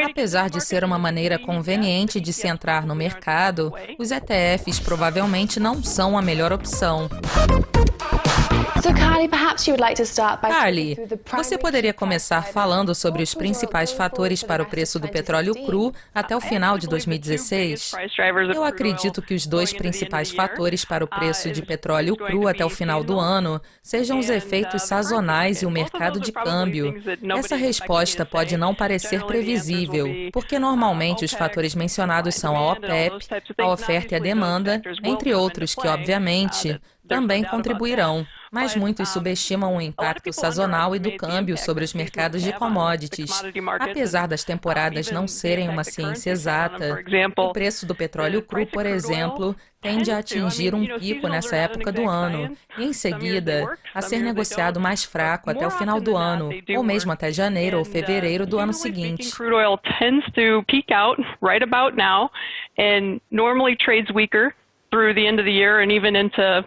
Apesar de ser uma maneira conveniente de se entrar no mercado, os ETFs provavelmente não são a melhor opção. Carly, você poderia começar falando sobre os principais fatores para o preço do petróleo cru até o final de 2016? Eu acredito que os dois principais fatores para o preço de petróleo cru até o final do ano sejam os efeitos sazonais e o mercado de câmbio. Essa resposta pode não parecer previsível, porque normalmente os fatores mencionados são a OPEP, a oferta e a demanda, entre outros que, obviamente, também contribuirão. Mas muitos subestimam o impacto sazonal e do câmbio sobre os mercados de commodities. Apesar das temporadas não serem uma ciência exata, o preço do petróleo cru, por exemplo, tende a atingir um pico nessa época do ano e, em seguida, a ser negociado mais fraco até o final do ano, ou mesmo até janeiro ou fevereiro do ano seguinte. Through the end of the year and even into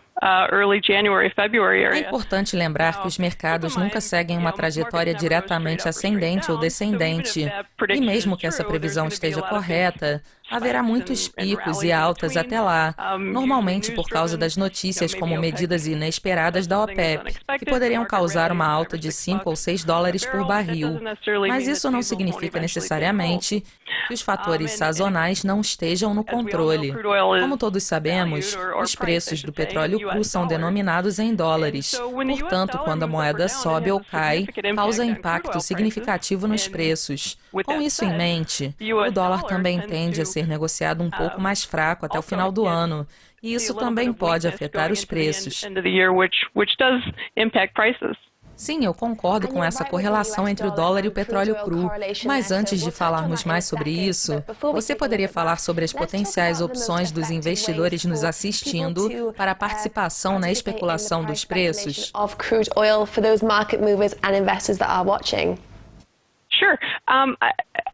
early January, February area. É importante lembrar que os mercados nunca seguem uma trajetória diretamente ascendente ou descendente. E mesmo que essa previsão esteja correta, haverá muitos picos e altas até lá, normalmente por causa das notícias como medidas inesperadas da OPEP, que poderiam causar uma alta de 5 ou 6 dólares por barril. Mas isso não significa necessariamente que os fatores sazonais não estejam no controle. Como todos sabemos, os preços do petróleo cru são denominados em dólares. Portanto, quando a moeda sobe ou cai, causa impacto significativo nos preços. Com isso em mente, o dólar também tende a ser negociado um pouco mais fraco até o final do ano, e isso também pode afetar os preços. Sim, eu concordo com essa correlação entre o dólar e o petróleo cru. Mas antes de falarmos mais sobre isso, você poderia falar sobre as potenciais opções dos investidores nos assistindo para a participação na especulação dos preços?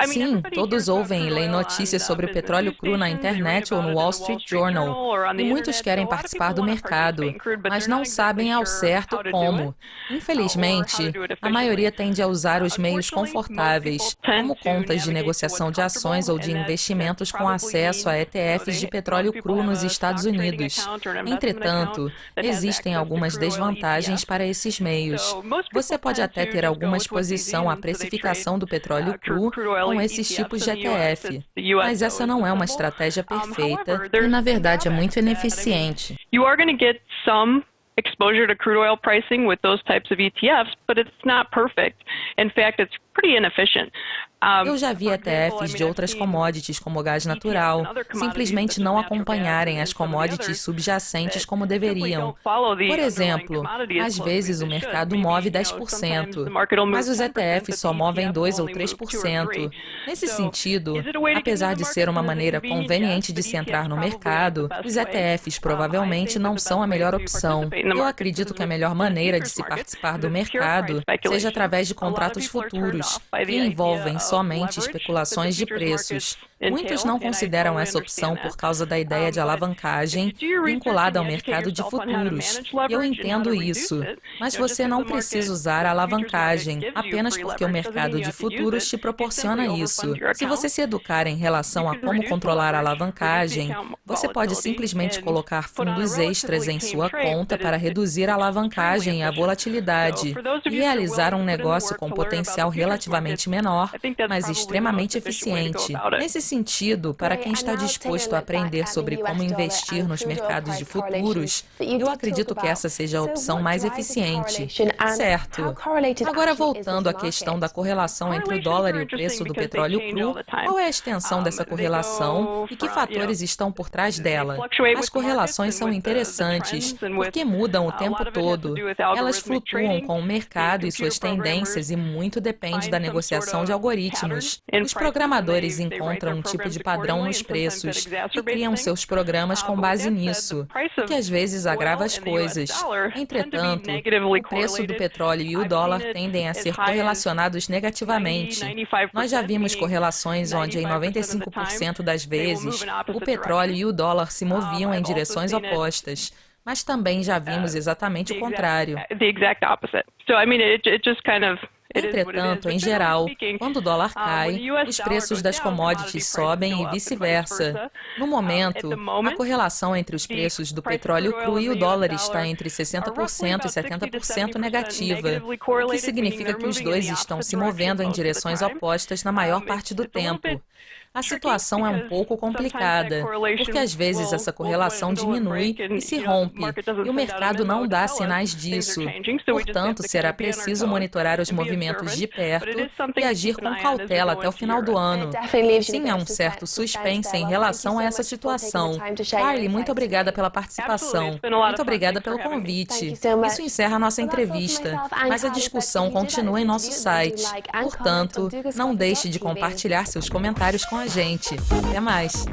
Sim, todos ouvem e leem notícias sobre o petróleo cru na internet ou no Wall Street Journal, e muitos querem participar do mercado, mas não sabem ao certo como. Infelizmente, a maioria tende a usar os meios confortáveis, como contas de negociação de ações ou de investimentos com acesso a ETFs de petróleo cru nos Estados Unidos. Entretanto, existem algumas desvantagens para esses meios. Você pode até ter alguma exposição à precificação do petróleo cru com esses tipos de ETF, mas essa não é uma estratégia perfeita e, na verdade, é muito ineficiente. Exposure to crude oil pricing with those types of ETFs, but it's not perfect. In fact, it's pretty inefficient. Eu já vi ETFs de outras commodities, como gás natural, simplesmente não acompanharem as commodities subjacentes como deveriam. Por exemplo, às vezes o mercado move 10%, mas os ETFs só movem 2 ou 3%. Nesse sentido, apesar de ser uma maneira conveniente de se entrar no mercado, os ETFs provavelmente não são a melhor opção. Eu acredito que a melhor maneira de se participar do mercado seja através de contratos futuros, que envolvem somente especulações de preços. Muitos não consideram essa opção por causa da ideia de alavancagem vinculada ao mercado de futuros. E eu entendo isso, mas você não precisa usar a alavancagem apenas porque o mercado de futuros te proporciona isso. Se você se educar em relação a como controlar a alavancagem, você pode simplesmente colocar fundos extras em sua conta para reduzir a alavancagem e a volatilidade e realizar um negócio com potencial relativamente menor, mas extremamente eficiente. Nesse sentido, para quem está disposto a aprender sobre como investir nos mercados de futuros, eu acredito que essa seja a opção mais eficiente. Certo. Agora, voltando à questão da correlação entre o dólar e o preço do petróleo cru, qual é a extensão dessa correlação e que fatores estão por trás dela? As correlações são interessantes, porque mudam o tempo todo. Elas flutuam com o mercado e suas tendências e muito depende da negociação de algoritmos. Os programadores encontram um tipo de padrão nos preços e criam seus programas com base nisso, o que às vezes agrava as coisas. Entretanto, o preço do petróleo e o dólar tendem a ser correlacionados negativamente. Nós já vimos correlações onde, em 95% das vezes, o petróleo e o dólar se moviam em direções opostas. Mas também já vimos exatamente o contrário. Entretanto, em geral, quando o dólar cai, os preços das commodities sobem e vice-versa. No momento, a correlação entre os preços do petróleo cru e o dólar está entre 60% e 70% negativa, o que significa que os dois estão se movendo em direções opostas na maior parte do tempo. A situação é um pouco complicada, porque às vezes essa correlação diminui e se rompe, e o mercado não dá sinais disso. Portanto, será preciso monitorar os movimentos de perto e agir com cautela até o final do ano. Sim, há um certo suspense em relação a essa situação. Carly, muito obrigada pela participação. Muito obrigada pelo convite. Isso encerra a nossa entrevista, mas a discussão continua em nosso site. Portanto, não deixe de compartilhar seus comentários com a gente. Até mais!